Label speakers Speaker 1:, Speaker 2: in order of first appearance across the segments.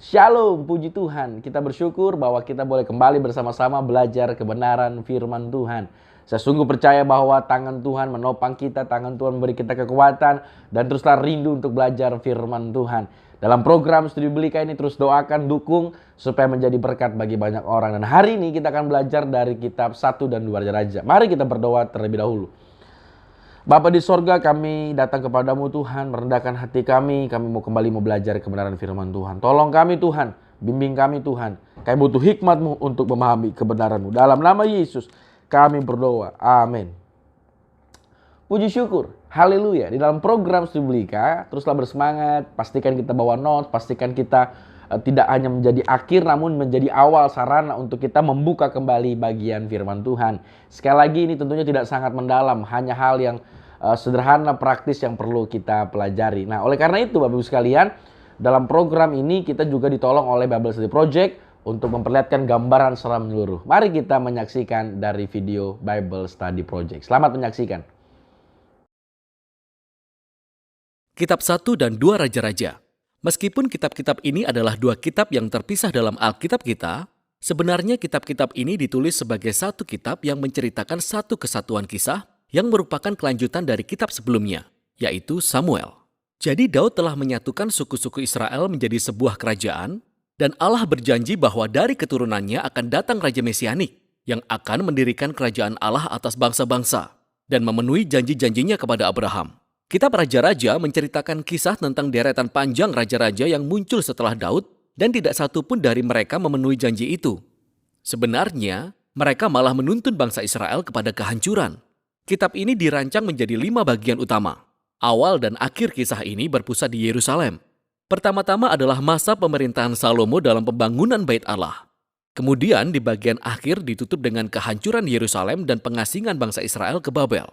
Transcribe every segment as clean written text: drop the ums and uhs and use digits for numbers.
Speaker 1: Shalom, puji Tuhan. Kita bersyukur bahwa kita boleh kembali bersama-sama belajar kebenaran firman Tuhan. Saya sungguh percaya bahwa tangan Tuhan menopang kita, tangan Tuhan memberi kita kekuatan, dan teruslah rindu untuk belajar firman Tuhan. Dalam program Studi Belika ini terus doakan, dukung, supaya menjadi berkat bagi banyak orang. Dan hari ini kita akan belajar dari kitab 1 dan 2 Raja-Raja. Mari kita berdoa terlebih dahulu. Bapa di sorga, kami datang kepadamu Tuhan, merendahkan hati kami mau kembali belajar kebenaran firman Tuhan. Tolong kami Tuhan, bimbing kami Tuhan. Kami butuh hikmat-Mu untuk memahami kebenaran-Mu. Dalam nama Yesus kami berdoa, amin. Puji syukur, haleluya. Di dalam program Studi Belika, teruslah bersemangat, pastikan kita bawa notes, pastikan kita tidak hanya menjadi akhir namun menjadi awal sarana untuk kita membuka kembali bagian firman Tuhan. Sekali lagi ini tentunya tidak sangat mendalam, hanya hal yang sederhana, praktis yang perlu kita pelajari. Nah, oleh karena itu Bapak Ibu sekalian, dalam program ini kita juga ditolong oleh Bible Study Project untuk memperlihatkan gambaran secara menyeluruh. Mari kita menyaksikan dari video Bible Study Project. Selamat menyaksikan.
Speaker 2: Kitab 1 dan 2 Raja-Raja. Meskipun kitab-kitab ini adalah dua kitab yang terpisah dalam Alkitab kita, sebenarnya kitab-kitab ini ditulis sebagai satu kitab yang menceritakan satu kesatuan kisah yang merupakan kelanjutan dari kitab sebelumnya, yaitu Samuel. Jadi Daud telah menyatukan suku-suku Israel menjadi sebuah kerajaan, dan Allah berjanji bahwa dari keturunannya akan datang Raja Mesianik yang akan mendirikan kerajaan Allah atas bangsa-bangsa dan memenuhi janji-janjinya kepada Abraham. Kitab Raja-Raja menceritakan kisah tentang deretan panjang raja-raja yang muncul setelah Daud, dan tidak satu pun dari mereka memenuhi janji itu. Sebenarnya, mereka malah menuntun bangsa Israel kepada kehancuran. Kitab ini dirancang menjadi 5 bagian utama. Awal dan akhir kisah ini berpusat di Yerusalem. Pertama-tama adalah masa pemerintahan Salomo dalam pembangunan Bait Allah. Kemudian di bagian akhir ditutup dengan kehancuran Yerusalem dan pengasingan bangsa Israel ke Babel.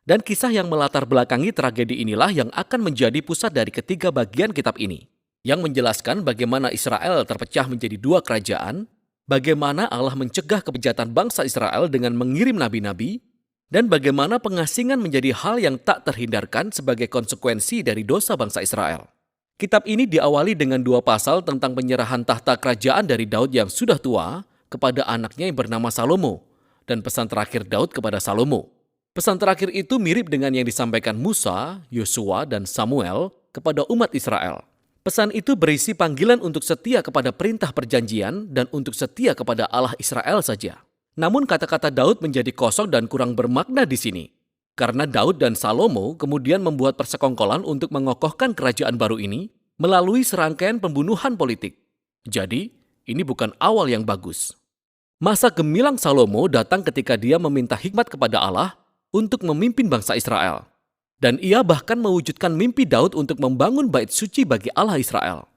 Speaker 2: Dan kisah yang melatar belakangi tragedi inilah yang akan menjadi pusat dari ketiga bagian kitab ini, yang menjelaskan bagaimana Israel terpecah menjadi 2 kerajaan, bagaimana Allah mencegah kebejatan bangsa Israel dengan mengirim nabi-nabi, dan bagaimana pengasingan menjadi hal yang tak terhindarkan sebagai konsekuensi dari dosa bangsa Israel. Kitab ini diawali dengan 2 pasal tentang penyerahan tahta kerajaan dari Daud yang sudah tua kepada anaknya yang bernama Salomo, dan pesan terakhir Daud kepada Salomo. Pesan terakhir itu mirip dengan yang disampaikan Musa, Yosua, dan Samuel kepada umat Israel. Pesan itu berisi panggilan untuk setia kepada perintah perjanjian dan untuk setia kepada Allah Israel saja. Namun kata-kata Daud menjadi kosong dan kurang bermakna di sini. Karena Daud dan Salomo kemudian membuat persekongkolan untuk mengokohkan kerajaan baru ini melalui serangkaian pembunuhan politik. Jadi, ini bukan awal yang bagus. Masa gemilang Salomo datang ketika dia meminta hikmat kepada Allah untuk memimpin bangsa Israel. Dan ia bahkan mewujudkan mimpi Daud untuk membangun bait suci bagi Allah Israel.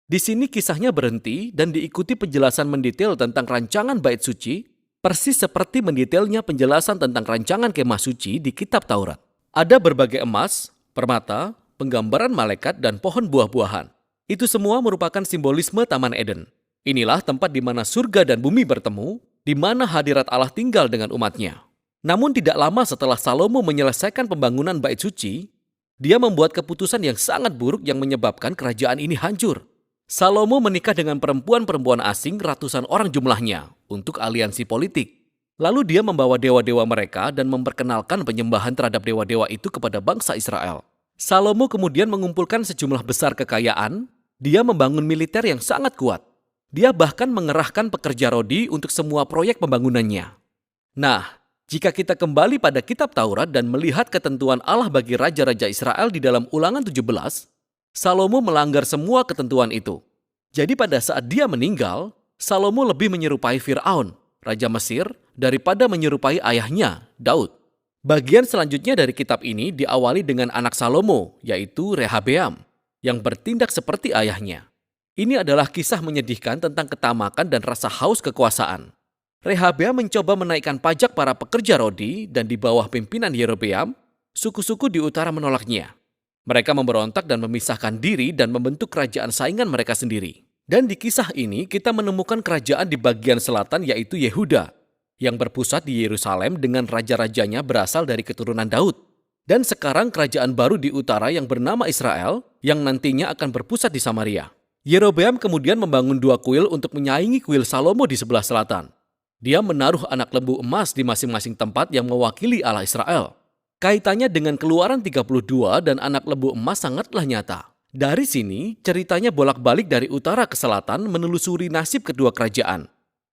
Speaker 2: Di sini kisahnya berhenti dan diikuti penjelasan mendetail tentang rancangan bait suci, persis seperti mendetailnya penjelasan tentang rancangan kemah suci di kitab Taurat. Ada berbagai emas, permata, penggambaran malaikat, dan pohon buah-buahan. Itu semua merupakan simbolisme Taman Eden. Inilah tempat di mana surga dan bumi bertemu, di mana hadirat Allah tinggal dengan umatnya. Namun tidak lama setelah Salomo menyelesaikan pembangunan bait suci, dia membuat keputusan yang sangat buruk yang menyebabkan kerajaan ini hancur. Salomo menikah dengan perempuan-perempuan asing ratusan orang jumlahnya untuk aliansi politik. Lalu dia membawa dewa-dewa mereka dan memperkenalkan penyembahan terhadap dewa-dewa itu kepada bangsa Israel. Salomo kemudian mengumpulkan sejumlah besar kekayaan. Dia membangun militer yang sangat kuat. Dia bahkan mengerahkan pekerja rodi untuk semua proyek pembangunannya. Nah, jika kita kembali pada kitab Taurat dan melihat ketentuan Allah bagi raja-raja Israel di dalam Ulangan 17, Salomo melanggar semua ketentuan itu. Jadi pada saat dia meninggal, Salomo lebih menyerupai Firaun, raja Mesir, daripada menyerupai ayahnya, Daud. Bagian selanjutnya dari kitab ini diawali dengan anak Salomo, yaitu Rehabeam, yang bertindak seperti ayahnya. Ini adalah kisah menyedihkan tentang ketamakan dan rasa haus kekuasaan. Rehabeam mencoba menaikkan pajak para pekerja rodi dan di bawah pimpinan Yerobeam, suku-suku di utara menolaknya. Mereka memberontak dan memisahkan diri dan membentuk kerajaan saingan mereka sendiri. Dan di kisah ini kita menemukan kerajaan di bagian selatan yaitu Yehuda, yang berpusat di Yerusalem dengan raja-rajanya berasal dari keturunan Daud. Dan sekarang kerajaan baru di utara yang bernama Israel, yang nantinya akan berpusat di Samaria. Yerobeam kemudian membangun 2 kuil untuk menyaingi kuil Salomo di sebelah selatan. Dia menaruh anak lembu emas di masing-masing tempat yang mewakili Allah Israel. Kaitannya dengan Keluaran 32 dan anak lembu emas sangatlah nyata. Dari sini, ceritanya bolak-balik dari utara ke selatan menelusuri nasib kedua kerajaan.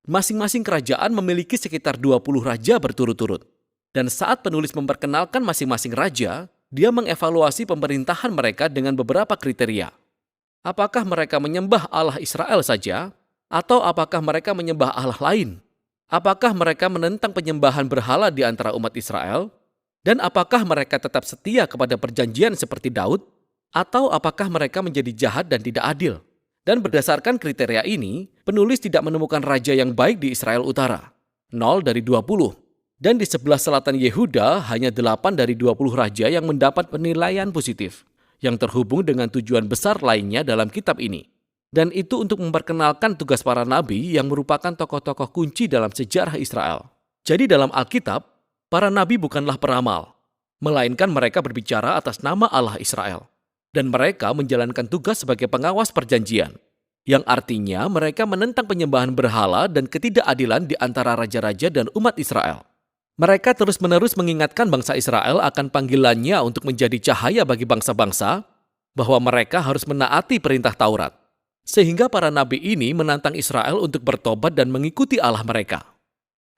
Speaker 2: Masing-masing kerajaan memiliki sekitar 20 raja berturut-turut. Dan saat penulis memperkenalkan masing-masing raja, dia mengevaluasi pemerintahan mereka dengan beberapa kriteria. Apakah mereka menyembah Allah Israel saja? Atau apakah mereka menyembah Allah lain? Apakah mereka menentang penyembahan berhala di antara umat Israel? Dan apakah mereka tetap setia kepada perjanjian seperti Daud? Atau apakah mereka menjadi jahat dan tidak adil? Dan berdasarkan kriteria ini, penulis tidak menemukan raja yang baik di Israel Utara. 0 dari 20. Dan di sebelah selatan Yehuda, hanya 8 dari 20 raja yang mendapat penilaian positif, yang terhubung dengan tujuan besar lainnya dalam kitab ini. Dan itu untuk memperkenalkan tugas para nabi yang merupakan tokoh-tokoh kunci dalam sejarah Israel. Jadi dalam Alkitab, para nabi bukanlah peramal, melainkan mereka berbicara atas nama Allah Israel. Dan mereka menjalankan tugas sebagai pengawas perjanjian, yang artinya mereka menentang penyembahan berhala dan ketidakadilan di antara raja-raja dan umat Israel. Mereka terus-menerus mengingatkan bangsa Israel akan panggilannya untuk menjadi cahaya bagi bangsa-bangsa, bahwa mereka harus menaati perintah Taurat. Sehingga para nabi ini menantang Israel untuk bertobat dan mengikuti Allah mereka.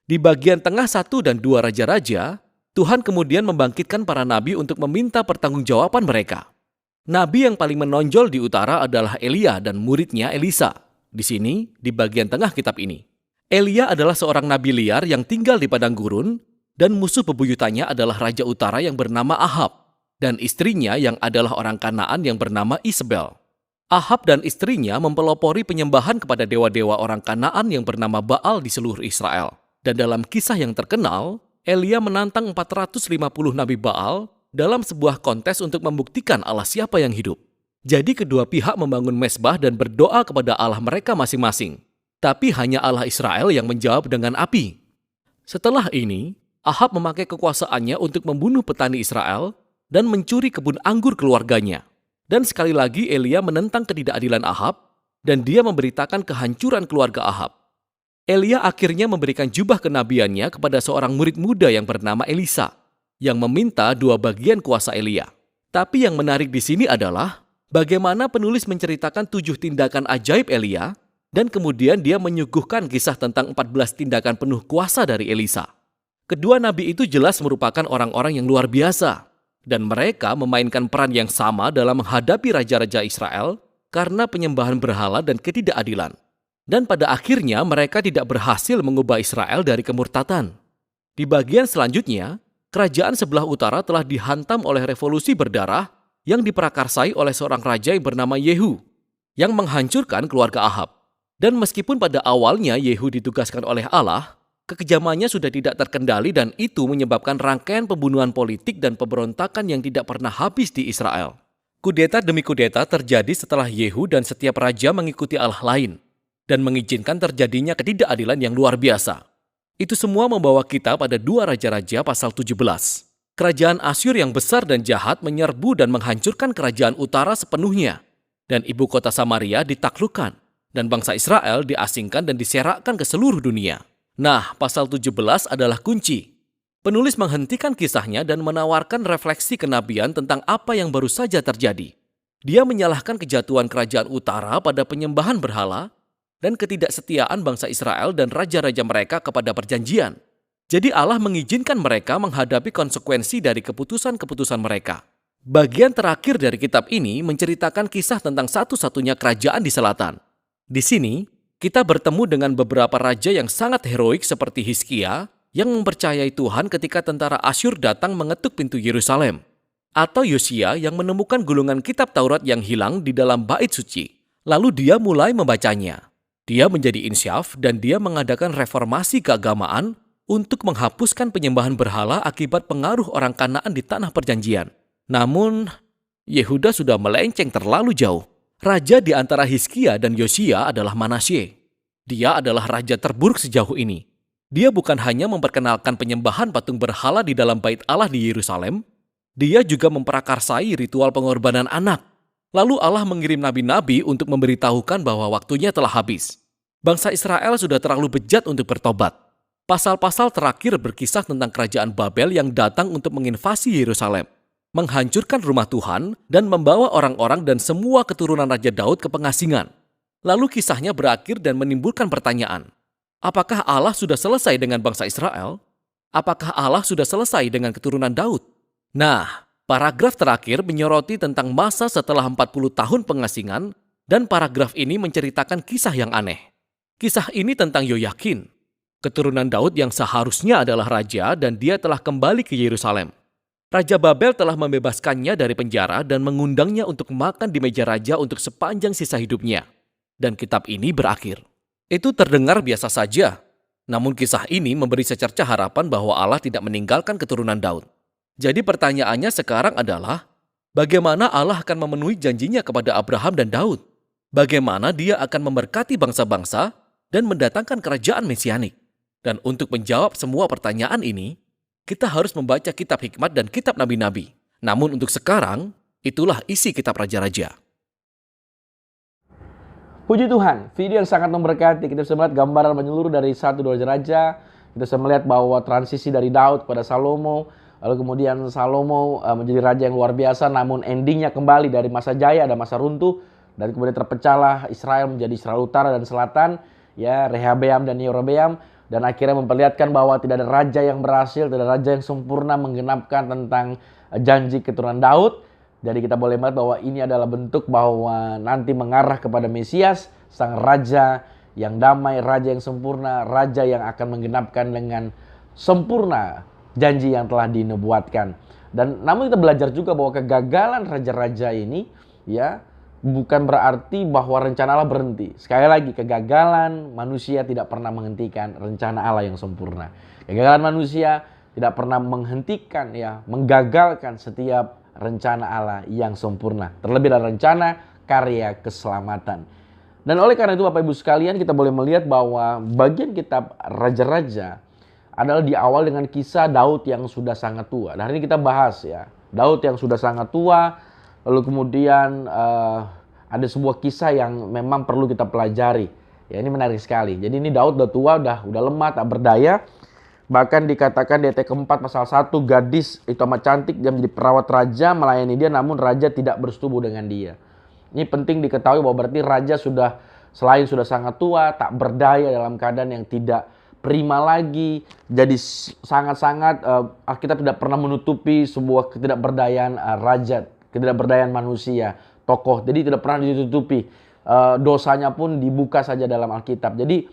Speaker 2: Di bagian tengah 1 dan 2 raja-raja, Tuhan kemudian membangkitkan para nabi untuk meminta pertanggungjawaban mereka. Nabi yang paling menonjol di utara adalah Elia dan muridnya Elisa. Di sini, di bagian tengah kitab ini. Elia adalah seorang nabi liar yang tinggal di padang gurun, dan musuh bebuyutannya adalah raja utara yang bernama Ahab, dan istrinya yang adalah orang Kanaan yang bernama Isabel. Ahab dan istrinya mempelopori penyembahan kepada dewa-dewa orang Kanaan yang bernama Baal di seluruh Israel. Dan dalam kisah yang terkenal, Elia menantang 450 nabi Baal dalam sebuah kontes untuk membuktikan Allah siapa yang hidup. Jadi kedua pihak membangun mezbah dan berdoa kepada Allah mereka masing-masing. Tapi hanya Allah Israel yang menjawab dengan api. Setelah ini, Ahab memakai kekuasaannya untuk membunuh petani Israel dan mencuri kebun anggur keluarganya. Dan sekali lagi Elia menentang ketidakadilan Ahab dan dia memberitakan kehancuran keluarga Ahab. Elia akhirnya memberikan jubah kenabiannya kepada seorang murid muda yang bernama Elisa, yang meminta 2 bagian kuasa Elia. Tapi yang menarik di sini adalah bagaimana penulis menceritakan 7 tindakan ajaib Elia dan kemudian dia menyuguhkan kisah tentang 14 tindakan penuh kuasa dari Elisa. Kedua nabi itu jelas merupakan orang-orang yang luar biasa dan mereka memainkan peran yang sama dalam menghadapi raja-raja Israel karena penyembahan berhala dan ketidakadilan. Dan pada akhirnya mereka tidak berhasil mengubah Israel dari kemurtatan. Di bagian selanjutnya, kerajaan sebelah utara telah dihantam oleh revolusi berdarah yang diprakarsai oleh seorang raja yang bernama Yehu, yang menghancurkan keluarga Ahab. Dan meskipun pada awalnya Yehu ditugaskan oleh Allah, kekejamannya sudah tidak terkendali dan itu menyebabkan rangkaian pembunuhan politik dan pemberontakan yang tidak pernah habis di Israel. Kudeta demi kudeta terjadi setelah Yehu dan setiap raja mengikuti Allah lain dan mengizinkan terjadinya ketidakadilan yang luar biasa. Itu semua membawa kita pada 2 Raja-Raja pasal 17. Kerajaan Asyur yang besar dan jahat menyerbu dan menghancurkan kerajaan utara sepenuhnya. Dan ibu kota Samaria ditaklukkan. Dan bangsa Israel diasingkan dan diserakkan ke seluruh dunia. Nah, pasal 17 adalah kunci. Penulis menghentikan kisahnya dan menawarkan refleksi kenabian tentang apa yang baru saja terjadi. Dia menyalahkan kejatuhan kerajaan utara pada penyembahan berhala dan ketidaksetiaan bangsa Israel dan raja-raja mereka kepada perjanjian. Jadi Allah mengizinkan mereka menghadapi konsekuensi dari keputusan-keputusan mereka. Bagian terakhir dari kitab ini menceritakan kisah tentang satu-satunya kerajaan di selatan. Di sini, kita bertemu dengan beberapa raja yang sangat heroik seperti Hizkia yang mempercayai Tuhan ketika tentara Asyur datang mengetuk pintu Yerusalem. Atau Yosia yang menemukan gulungan kitab Taurat yang hilang di dalam bait suci. Lalu dia mulai membacanya. Dia menjadi insyaf dan dia mengadakan reformasi keagamaan untuk menghapuskan penyembahan berhala akibat pengaruh orang Kanaan di tanah perjanjian. Namun, Yehuda sudah melenceng terlalu jauh. Raja di antara Hizkia dan Yosia adalah Manasye. Dia adalah raja terburuk sejauh ini. Dia bukan hanya memperkenalkan penyembahan patung berhala di dalam bait Allah di Yerusalem, dia juga memprakarsai ritual pengorbanan anak. Lalu Allah mengirim nabi-nabi untuk memberitahukan bahwa waktunya telah habis. Bangsa Israel sudah terlalu bejat untuk bertobat. Pasal-pasal terakhir berkisah tentang kerajaan Babel yang datang untuk menginvasi Yerusalem, menghancurkan rumah Tuhan, dan membawa orang-orang dan semua keturunan Raja Daud ke pengasingan. Lalu kisahnya berakhir dan menimbulkan pertanyaan, apakah Allah sudah selesai dengan bangsa Israel? Apakah Allah sudah selesai dengan keturunan Daud? Nah, paragraf terakhir menyoroti tentang masa setelah 40 tahun pengasingan, dan paragraf ini menceritakan kisah yang aneh. Kisah ini tentang Yoyakin, keturunan Daud yang seharusnya adalah raja dan dia telah kembali ke Yerusalem. Raja Babel telah membebaskannya dari penjara dan mengundangnya untuk makan di meja raja untuk sepanjang sisa hidupnya. Dan kitab ini berakhir. Itu terdengar biasa saja. Namun kisah ini memberi secerca harapan bahwa Allah tidak meninggalkan keturunan Daud. Jadi pertanyaannya sekarang adalah, bagaimana Allah akan memenuhi janjinya kepada Abraham dan Daud? Bagaimana dia akan memberkati bangsa-bangsa dan mendatangkan kerajaan mesianik? Dan untuk menjawab semua pertanyaan ini, kita harus membaca kitab hikmat dan kitab nabi-nabi. Namun untuk sekarang, itulah isi kitab Raja-Raja.
Speaker 1: Puji Tuhan, video yang sangat memberkati. Kita bisa melihat gambaran menyeluruh dari 1-2 Raja-Raja. Kita bisa melihat bahwa transisi dari Daud kepada Salomo. Lalu kemudian Salomo menjadi raja yang luar biasa, namun endingnya kembali dari masa jaya ada masa runtuh. Dan kemudian terpecahlah Israel menjadi Israel Utara dan Selatan. Ya, Rehabeam dan Yerobeam, dan akhirnya memperlihatkan bahwa tidak ada raja yang berhasil, tidak ada raja yang sempurna menggenapkan tentang janji keturunan Daud. Jadi kita boleh melihat bahwa ini adalah bentuk bahwa nanti mengarah kepada Mesias, sang raja yang damai, raja yang sempurna, raja yang akan menggenapkan dengan sempurna janji yang telah dinubuatkan. Dan namun kita belajar juga bahwa kegagalan raja-raja ini ya bukan berarti bahwa rencana Allah berhenti. Sekali lagi, kegagalan manusia tidak pernah menghentikan rencana Allah yang sempurna. Kegagalan manusia tidak pernah menghentikan, ya, menggagalkan setiap rencana Allah yang sempurna. Terlebih dari rencana karya keselamatan. Dan oleh karena itu Bapak Ibu sekalian, kita boleh melihat bahwa bagian kitab Raja-Raja adalah diawal dengan kisah Daud yang sudah sangat tua. Dan hari ini kita bahas ya, Daud yang sudah sangat tua. Lalu kemudian ada sebuah kisah yang memang perlu kita pelajari. Ya, ini menarik sekali. Jadi ini Daud udah tua, udah lemah, tak berdaya. Bahkan dikatakan di ayat keempat pasal 1, gadis itu amat cantik, dia menjadi perawat raja, melayani dia, namun raja tidak bersetubuh dengan dia. Ini penting diketahui bahwa berarti raja selain sudah sangat tua, tak berdaya, dalam keadaan yang tidak prima lagi. Jadi sangat-sangat Alkitab tidak pernah menutupi sebuah ketidakberdayaan raja, ketidakberdayaan manusia, tokoh. Jadi tidak pernah ditutupi. Dosanya pun dibuka saja dalam Alkitab. Jadi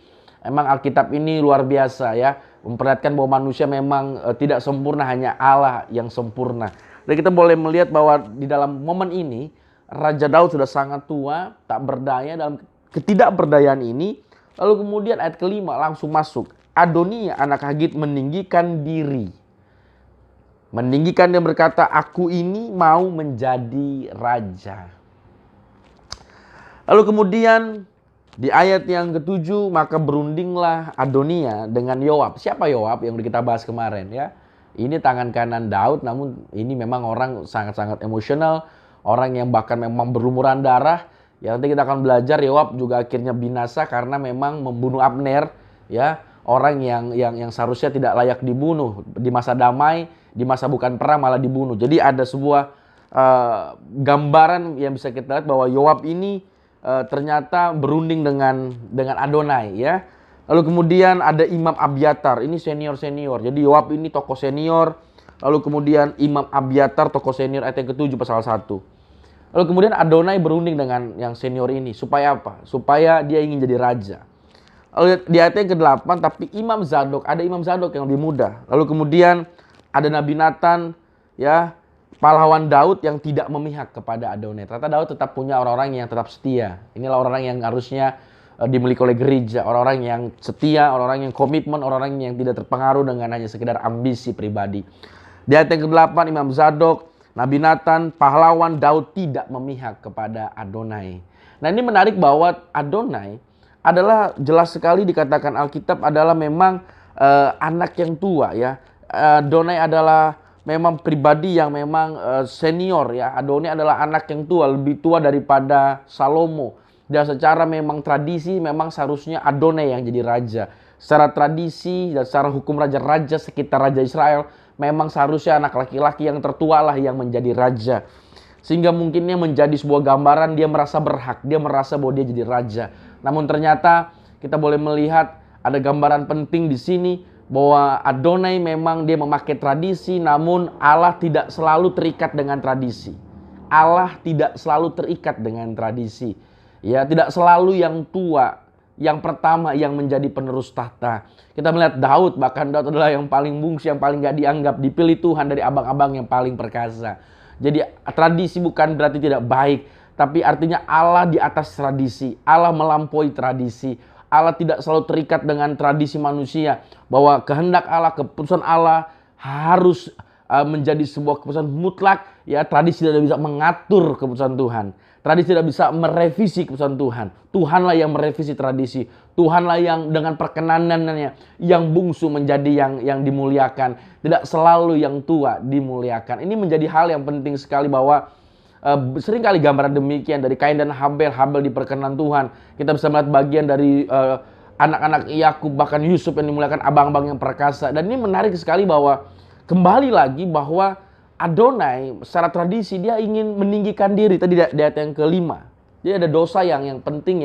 Speaker 1: emang Alkitab ini luar biasa ya, memperlihatkan bahwa manusia memang tidak sempurna, hanya Allah yang sempurna. Dan kita boleh melihat bahwa di dalam momen ini Raja Daud sudah sangat tua, tak berdaya. Dalam ketidakberdayaan ini, lalu kemudian ayat kelima langsung masuk. Adonia anak Hagit meninggikan diri. Meninggikan dia berkata, aku ini mau menjadi raja. Lalu kemudian di ayat yang ke-7, maka berundinglah Adonia dengan Yoab. Siapa Yoab yang kita bahas kemarin ya? Ini tangan kanan Daud, namun ini memang orang sangat-sangat emosional. Orang yang bahkan memang berlumuran darah. Ya, nanti kita akan belajar Yoab juga akhirnya binasa karena memang membunuh Abner. Ya, orang yang seharusnya tidak layak dibunuh. Di masa damai, di masa bukan perang malah dibunuh. Jadi ada sebuah gambaran yang bisa kita lihat bahwa Yoab ini ternyata berunding dengan Adonai ya. Lalu kemudian ada Imam Abiatar, ini senior-senior. Jadi Yoab ini tokoh senior. Lalu kemudian Imam Abiatar tokoh senior, ayat yang ke-7 pasal 1. Lalu kemudian Adonai berunding dengan yang senior ini. Supaya apa? Supaya dia ingin jadi raja. Lalu di ayat yang ke-8, tapi Imam Zadok, ada Imam Zadok yang lebih muda. Lalu kemudian ada Nabi Nathan ya, pahlawan Daud yang tidak memihak kepada Adonai. Ternyata Daud tetap punya orang-orang yang tetap setia. Inilah orang-orang yang harusnya dimiliki oleh gereja. Orang-orang yang setia, orang-orang yang komitmen, orang-orang yang tidak terpengaruh dengan hanya sekedar ambisi pribadi. Di ayat yang ke-8, Imam Zadok, Nabi Nathan, pahlawan Daud tidak memihak kepada Adonai. Nah, ini menarik bahwa Adonai adalah jelas sekali dikatakan Alkitab adalah memang anak yang tua ya. Adonai adalah memang pribadi yang memang senior ya. Adonai adalah anak yang tua, lebih tua daripada Salomo. Dan secara memang tradisi memang seharusnya Adonai yang jadi raja. Secara tradisi dan secara hukum raja-raja sekitar Raja Israel, memang seharusnya anak laki-laki yang tertua lah yang menjadi raja. Sehingga mungkinnya menjadi sebuah gambaran dia merasa berhak, dia merasa bahwa dia jadi raja. Namun ternyata kita boleh melihat ada gambaran penting di sini bahwa Adonai memang dia memakai tradisi, namun Allah tidak selalu terikat dengan tradisi. Allah tidak selalu terikat dengan tradisi. Ya, tidak selalu yang tua, yang pertama yang menjadi penerus tahta. Kita melihat Daud, bahkan Daud adalah yang paling bungsu, yang paling gak dianggap, dipilih Tuhan dari abang-abang yang paling perkasa. Jadi tradisi bukan berarti tidak baik, tapi artinya Allah di atas tradisi. Allah melampaui tradisi. Allah tidak selalu terikat dengan tradisi manusia. Bahwa kehendak Allah, keputusan Allah harus menjadi sebuah keputusan mutlak. Ya, tradisi tidak bisa mengatur keputusan Tuhan. Tradisi tidak bisa merevisi keputusan Tuhan. Tuhanlah yang merevisi tradisi. Tuhanlah yang dengan perkenanannya yang bungsu menjadi yang dimuliakan. Tidak selalu yang tua dimuliakan. Ini menjadi hal yang penting sekali bahwa seringkali gambaran demikian dari Kain dan Habel. Habel diperkenan Tuhan. Kita bisa melihat bagian dari anak-anak Yakub, bahkan Yusuf yang dimuliakan, abang-abang yang perkasa. Dan ini menarik sekali bahwa kembali lagi bahwa Adonai secara tradisi dia ingin meninggikan diri. Tadi di ayat yang kelima. Jadi ada dosa yang penting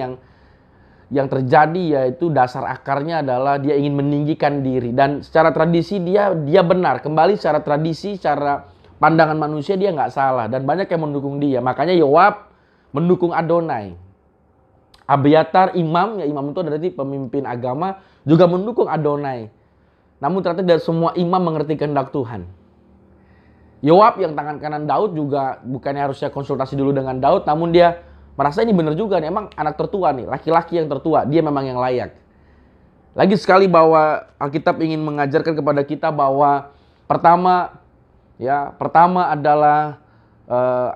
Speaker 1: yang terjadi, yaitu dasar akarnya adalah dia ingin meninggikan diri. Dan secara tradisi dia benar. Kembali secara tradisi, secara pandangan manusia dia nggak salah. Dan banyak yang mendukung dia. Makanya Yoab mendukung Adonai. Abiatar imam, ya imam itu berarti pemimpin agama, juga mendukung Adonai. Namun ternyata tidak semua imam mengerti kehendak Tuhan. Yoab yang tangan kanan Daud juga bukannya harusnya konsultasi dulu dengan Daud, namun dia merasa ini benar juga nih, emang anak tertua nih, laki-laki yang tertua, dia memang yang layak. Lagi sekali bahwa Alkitab ingin mengajarkan kepada kita bahwa pertama adalah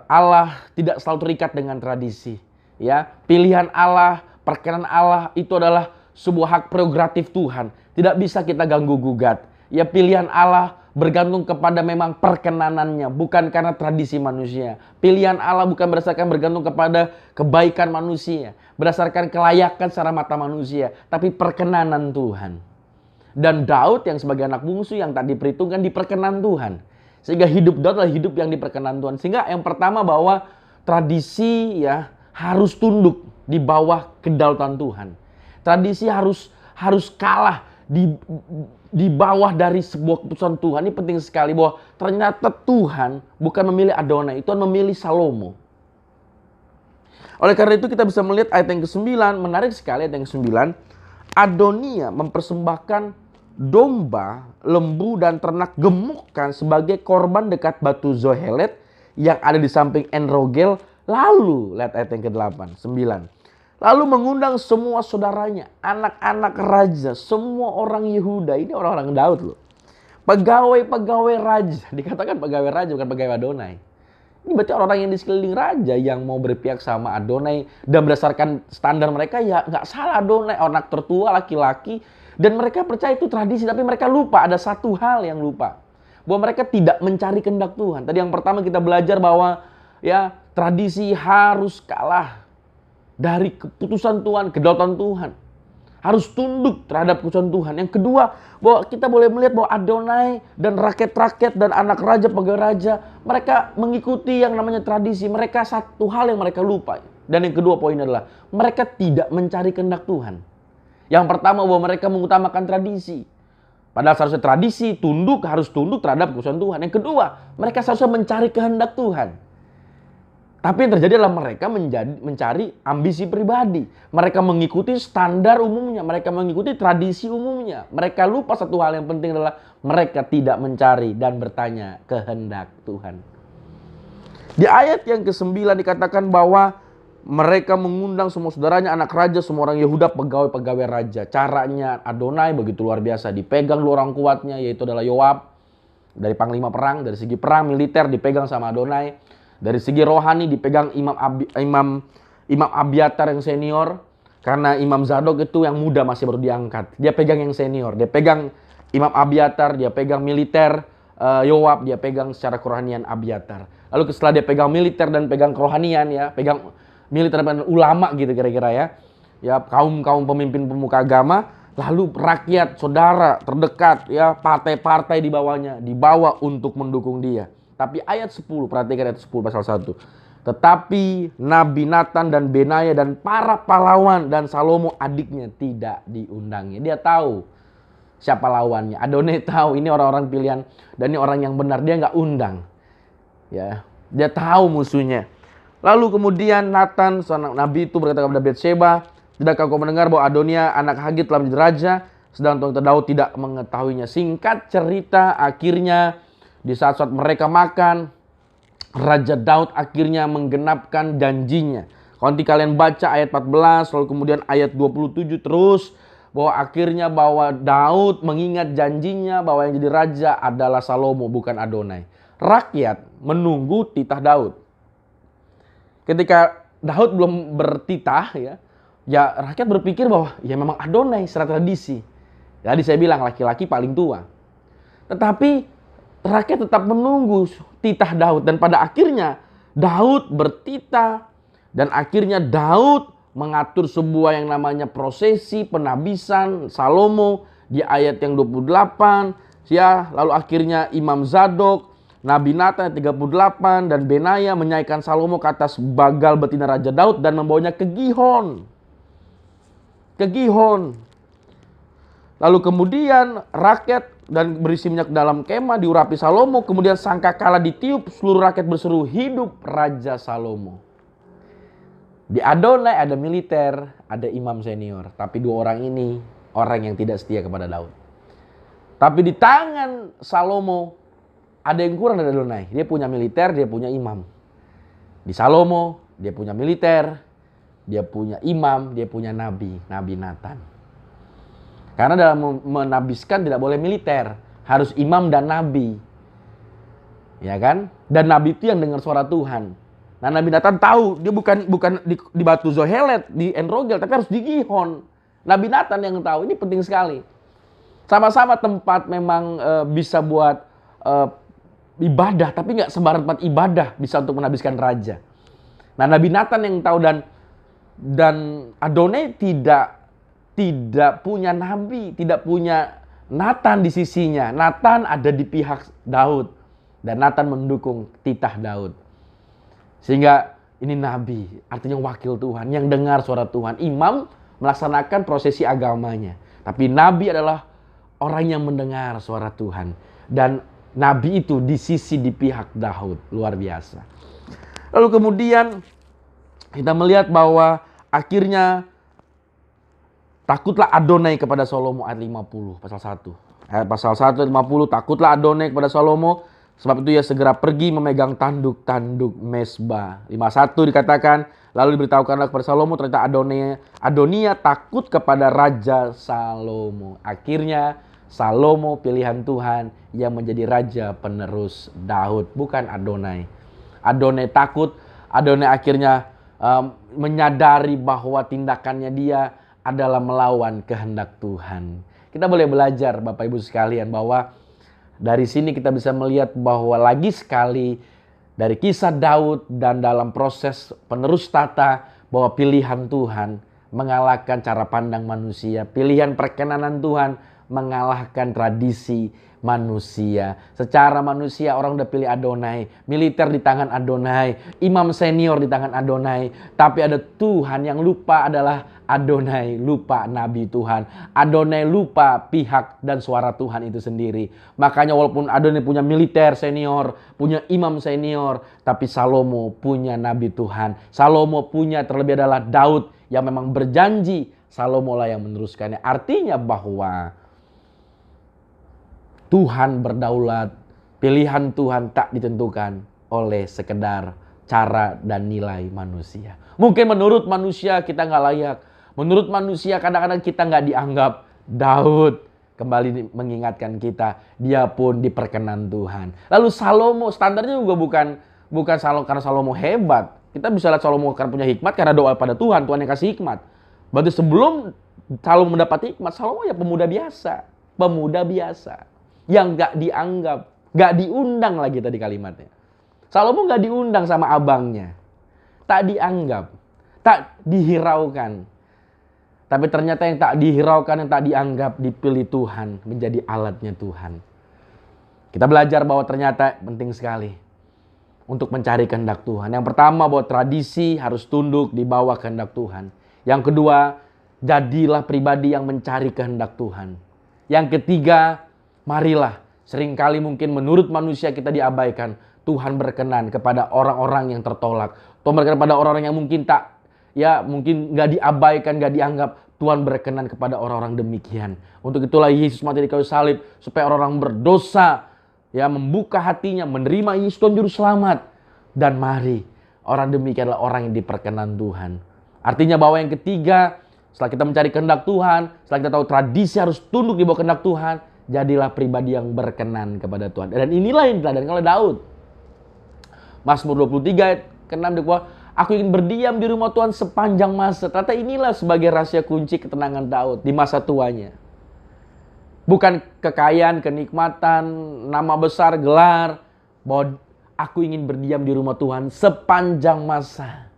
Speaker 1: Allah tidak selalu terikat dengan tradisi. Ya, pilihan Allah, perkenan Allah itu adalah sebuah hak prerogatif Tuhan, tidak bisa kita ganggu gugat. Ya, pilihan Allah bergantung kepada memang perkenanannya, bukan karena tradisi manusia. Pilihan Allah bukan berdasarkan bergantung kepada kebaikan manusia, berdasarkan kelayakan secara mata manusia, tapi perkenanan Tuhan. Dan Daud yang sebagai anak bungsu yang tak diperhitungkan diperkenan Tuhan. Sehingga hidup Daud adalah hidup yang diperkenan Tuhan. Sehingga yang pertama bahwa tradisi ya harus tunduk di bawah kedaulatan Tuhan. Tradisi harus kalah di bawah dari sebuah keputusan Tuhan. Ini penting sekali bahwa ternyata Tuhan bukan memilih Adonai, Tuhan memilih Salomo. Oleh karena itu kita bisa melihat ayat yang ke-9, menarik sekali ayat yang ke-9. Adonia mempersembahkan domba, lembu dan ternak gemukkan sebagai korban dekat batu Zohelet yang ada di samping En-Rogel. Lalu lihat ayat yang ke-8, 9. Lalu mengundang semua saudaranya, anak-anak raja, semua orang Yehuda. Ini orang-orang Daud loh. Pegawai-pegawai raja. Dikatakan pegawai raja, bukan pegawai Adonai. Ini berarti orang-orang yang di sekeliling raja yang mau berpihak sama Adonai. Dan berdasarkan standar mereka ya nggak salah Adonai. Anak tertua, laki-laki. Dan mereka percaya itu tradisi. Tapi mereka lupa, ada satu hal yang lupa. Bahwa mereka tidak mencari kehendak Tuhan. Tadi yang pertama kita belajar bahwa ya tradisi harus kalah dari keputusan Tuhan, kedaulatan Tuhan. Harus tunduk terhadap keputusan Tuhan. Yang kedua, bahwa kita boleh melihat bahwa Adonai dan rakyat-rakyat dan anak raja, pegawai raja, mereka mengikuti yang namanya tradisi. Mereka satu hal yang mereka lupa. Dan yang kedua poin adalah, mereka tidak mencari kehendak Tuhan. Yang pertama bahwa mereka mengutamakan tradisi. Padahal seharusnya tradisi, harus tunduk terhadap keputusan Tuhan. Yang kedua, mereka seharusnya mencari kehendak Tuhan. Tapi yang terjadi adalah mereka mencari ambisi pribadi. Mereka mengikuti standar umumnya. Mereka mengikuti tradisi umumnya. Mereka lupa satu hal yang penting adalah mereka tidak mencari dan bertanya kehendak Tuhan. Di ayat yang ke-9 dikatakan bahwa mereka mengundang semua saudaranya, anak raja, semua orang Yehuda, pegawai-pegawai raja. Caranya Adonai begitu luar biasa. Dipegang dua orang kuatnya, yaitu adalah Yoab. Dari panglima perang, dari segi perang militer dipegang sama Adonai. Dari segi rohani dipegang Imam Abiatar yang senior. Karena Imam Zadok itu yang muda masih baru diangkat. Dia pegang yang senior. Dia pegang Imam Abiatar, dia pegang militer. Yoab, dia pegang secara kerohanian Abiatar. Lalu setelah dia pegang militer dan pegang kerohanian ya, pegang militer dan ulama gitu kira-kira ya. Ya, kaum-kaum pemimpin pemuka agama, lalu rakyat, saudara terdekat ya, partai-partai di bawahnya dibawa untuk mendukung dia. Tapi ayat 10, perhatikan ayat 10 pasal 1. Tetapi Nabi Natan dan Benaya dan para pahlawan dan Salomo adiknya tidak diundangnya. Dia tahu siapa lawannya. Adonai tahu ini orang-orang pilihan dan ini orang yang benar, dia nggak undang. Ya, dia tahu musuhnya. Lalu kemudian Natan, seorang nabi itu berkata kepada Betsheba, "Tidakkah kau mendengar bahwa Adonia anak Hagit telah menjadi raja, sedang tuan Daud tidak mengetahuinya?" Singkat cerita, akhirnya di saat-saat mereka makan, Raja Daud akhirnya menggenapkan janjinya. Kalau nanti kalian baca ayat 14, lalu kemudian ayat 27 terus, bahwa akhirnya bahwa Daud mengingat janjinya bahwa yang jadi raja adalah Salomo, bukan Adonai. Rakyat menunggu titah Daud. Ketika Daud belum bertitah ya rakyat berpikir bahwa ya memang Adonai secara tradisi. Jadi saya bilang laki-laki paling tua. Tetapi rakyat tetap menunggu titah Daud, dan pada akhirnya Daud bertitah, dan akhirnya Daud mengatur sebuah yang namanya prosesi penabisan Salomo di ayat yang 28 ya. Lalu akhirnya Imam Zadok, Nabi Natan 38 dan Benaya menaikkan Salomo ke atas bagal betina Raja Daud dan membawanya ke Gihon. Lalu kemudian rakyat dan berisi minyak dalam kemah diurapi Salomo. Kemudian sangkakala ditiup, seluruh rakyat berseru, "Hidup Raja Salomo." Di Adonai ada militer, ada imam senior. Tapi dua orang ini orang yang tidak setia kepada Daud. Tapi di tangan Salomo ada yang kurang dari Adonai. Dia punya militer, dia punya imam. Di Salomo dia punya militer, dia punya imam, dia punya nabi, Nabi Natan. Karena dalam menabiskan tidak boleh militer, harus imam dan nabi. Ya kan? Dan nabi itu yang dengar suara Tuhan. Nah, Nabi Natan tahu, dia bukan di Batu Zohelet, di Enrogel, tapi harus di Gihon. Nabi Natan yang tahu, ini penting sekali. Sama-sama tempat memang bisa buat ibadah, tapi nggak sembarang tempat ibadah bisa untuk menabiskan raja. Nah, Nabi Natan yang tahu, dan Adonai tidak punya nabi, tidak punya Natan di sisinya. Natan ada di pihak Daud, dan Natan mendukung titah Daud. Sehingga ini nabi, artinya wakil Tuhan yang dengar suara Tuhan. Imam melaksanakan prosesi agamanya, tapi nabi adalah orang yang mendengar suara Tuhan. Dan nabi itu di sisi di pihak Daud, luar biasa. Lalu kemudian kita melihat bahwa akhirnya takutlah Adonai kepada Salomo, ayat 50 pasal 1. Ayat pasal 1 ayat 50, takutlah Adonai kepada Salomo, sebab itu ia segera pergi memegang tanduk-tanduk mesbah. 51 dikatakan, lalu diberitahukanlah kepada Salomo, ternyata Adonia takut kepada Raja Salomo. Akhirnya Salomo pilihan Tuhan yang menjadi raja penerus Daud, bukan Adonai. Adonai takut, Adonai akhirnya menyadari bahwa tindakannya dia adalah melawan kehendak Tuhan. Kita boleh belajar Bapak Ibu sekalian bahwa dari sini kita bisa melihat bahwa lagi sekali dari kisah Daud dan dalam proses penerus tata, bahwa pilihan Tuhan mengalahkan cara pandang manusia. Pilihan perkenanan Tuhan mengalahkan tradisi manusia. Secara manusia orang udah pilih Adonai, militer di tangan Adonai, imam senior di tangan Adonai. Tapi ada Tuhan yang lupa adalah Adonai, lupa nabi Tuhan. Adonai lupa pihak dan suara Tuhan itu sendiri. Makanya walaupun Adonai punya militer senior, punya imam senior, tapi Salomo punya nabi Tuhan. Salomo punya, terlebih adalah Daud yang memang berjanji Salomo lah yang meneruskannya. Artinya bahwa Tuhan berdaulat, pilihan Tuhan tak ditentukan oleh sekedar cara dan nilai manusia. Mungkin menurut manusia kita nggak layak. Menurut manusia kadang-kadang kita nggak dianggap. Daud kembali mengingatkan kita, dia pun diperkenan Tuhan. Lalu Salomo, standarnya juga bukan karena Salomo hebat. Kita bisa lihat Salomo karena punya hikmat, karena doa pada Tuhan, Tuhan yang kasih hikmat. Berarti sebelum Salomo mendapat hikmat, Salomo ya pemuda biasa yang nggak dianggap. Gak diundang lagi tadi kalimatnya. Salomo gak diundang sama abangnya. Tak dianggap. Tak dihiraukan. Tapi ternyata yang tak dihiraukan, yang tak dianggap, dipilih Tuhan. Menjadi alatnya Tuhan. Kita belajar bahwa ternyata penting sekali untuk mencari kehendak Tuhan. Yang pertama, bahwa tradisi harus tunduk di bawah kehendak Tuhan. Yang kedua, jadilah pribadi yang mencari kehendak Tuhan. Yang ketiga, marilah. Seringkali mungkin menurut manusia kita diabaikan. Tuhan berkenan kepada orang-orang yang tertolak. Tuhan berkenan kepada orang-orang yang mungkin mungkin gak diabaikan, gak dianggap. Tuhan berkenan kepada orang-orang demikian. Untuk itulah Yesus mati di kayu salib. Supaya orang-orang berdosa membuka hatinya, menerima Yesus Tuhan Juru Selamat. Dan mari, orang demikian adalah orang yang diperkenan Tuhan. Artinya bahwa yang ketiga, setelah kita mencari kehendak Tuhan, setelah kita tahu tradisi harus tunduk di bawah kehendak Tuhan, jadilah pribadi yang berkenan kepada Tuhan. Dan inilah yang diteladankan oleh Daud. Mazmur 23 ayat ke-6 dikatakan, aku ingin berdiam di rumah Tuhan sepanjang masa. Ternyata inilah sebagai rahasia kunci ketenangan Daud di masa tuanya. Bukan kekayaan, kenikmatan, nama besar, gelar. Bahwa aku ingin berdiam di rumah Tuhan sepanjang masa.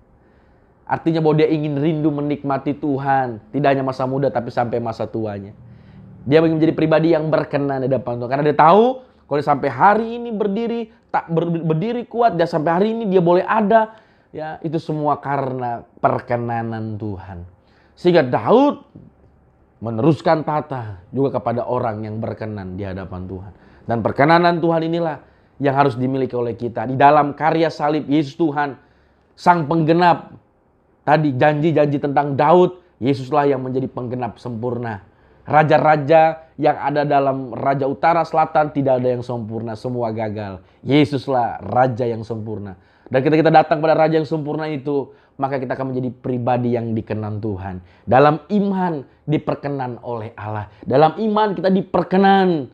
Speaker 1: Artinya bahwa dia ingin rindu menikmati Tuhan. Tidak hanya masa muda tapi sampai masa tuanya. Dia ingin menjadi pribadi yang berkenan di hadapan Tuhan. Karena dia tahu kalau dia sampai hari ini berdiri kuat. Dan sampai hari ini dia boleh ada. Itu semua karena perkenanan Tuhan. Sehingga Daud meneruskan tata juga kepada orang yang berkenan di hadapan Tuhan. Dan perkenanan Tuhan inilah yang harus dimiliki oleh kita. Di dalam karya salib Yesus Tuhan, Sang Penggenap. Tadi janji-janji tentang Daud, Yesuslah yang menjadi penggenap sempurna. Raja-raja yang ada dalam Raja Utara Selatan tidak ada yang sempurna, semua gagal. Yesuslah Raja yang sempurna. Dan ketika kita datang pada Raja yang sempurna itu, maka kita akan menjadi pribadi yang dikenan Tuhan. Dalam iman diperkenan oleh Allah. Dalam iman kita diperkenan.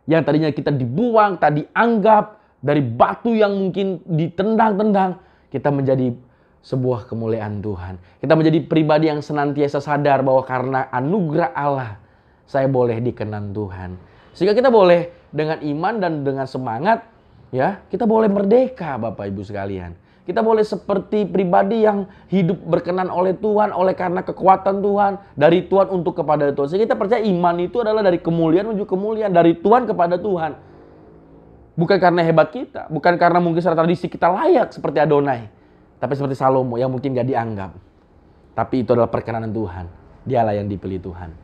Speaker 1: Yang tadinya kita dibuang, tak dianggap, dari batu yang mungkin ditendang-tendang, kita menjadi sebuah kemuliaan Tuhan. Kita menjadi pribadi yang senantiasa sadar bahwa karena anugerah Allah, saya boleh dikenan Tuhan. Sehingga kita boleh dengan iman dan dengan semangat, kita boleh merdeka Bapak Ibu sekalian. Kita boleh seperti pribadi yang hidup berkenan oleh Tuhan, oleh karena kekuatan Tuhan, dari Tuhan untuk kepada Tuhan. Sehingga kita percaya iman itu adalah dari kemuliaan menuju kemuliaan, dari Tuhan kepada Tuhan. Bukan karena hebat kita, bukan karena mungkin secara tradisi kita layak seperti Adonai. Tapi seperti Salomo yang mungkin gak dianggap. Tapi itu adalah perkenanan Tuhan. Dialah yang dipilih Tuhan.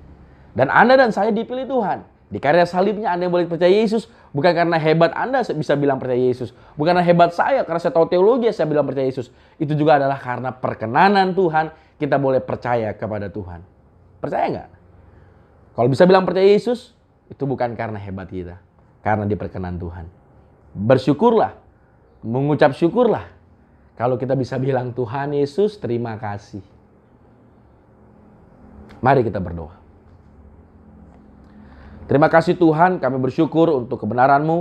Speaker 1: Dan Anda dan saya dipilih Tuhan. Di karya salibnya Anda yang boleh percaya Yesus. Bukan karena hebat Anda bisa bilang percaya Yesus. Bukan karena hebat saya, karena saya tahu teologi saya bilang percaya Yesus. Itu juga adalah karena perkenanan Tuhan. Kita boleh percaya kepada Tuhan. Percaya nggak? Kalau bisa bilang percaya Yesus, itu bukan karena hebat kita. Karena diperkenan Tuhan. Bersyukurlah. Mengucap syukurlah. Kalau kita bisa bilang Tuhan Yesus terima kasih. Mari kita berdoa. Terima kasih Tuhan, kami bersyukur untuk kebenaran-Mu.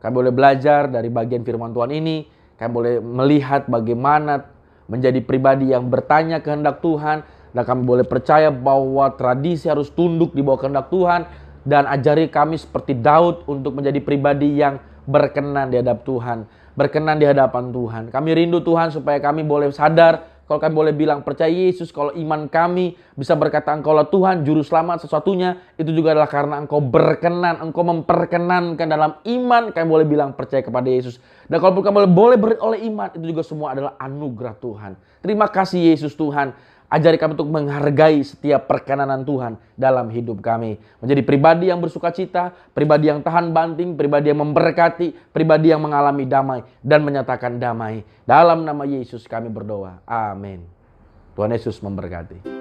Speaker 1: Kami boleh belajar dari bagian firman Tuhan ini. Kami boleh melihat bagaimana menjadi pribadi yang bertanya kehendak Tuhan. Dan kami boleh percaya bahwa tradisi harus tunduk di bawah kehendak Tuhan. Dan ajari kami seperti Daud untuk menjadi pribadi yang berkenan di hadapan Tuhan. Berkenan di hadapan Tuhan. Kami rindu Tuhan supaya kami boleh sadar. Kalau kami boleh bilang percaya Yesus. Kalau iman kami bisa berkata Engkaulah Tuhan, Juru Selamat sesuatunya. Itu juga adalah karena Engkau berkenan. Engkau memperkenankan dalam iman. Kami boleh bilang percaya kepada Yesus. Dan kalau kami boleh beroleh iman. Itu juga semua adalah anugerah Tuhan. Terima kasih Yesus Tuhan. Ajari kami untuk menghargai setiap perkenanan Tuhan dalam hidup kami. Menjadi pribadi yang bersuka cita, pribadi yang tahan banting, pribadi yang memberkati, pribadi yang mengalami damai dan menyatakan damai. Dalam nama Yesus kami berdoa. Amin. Tuhan Yesus memberkati.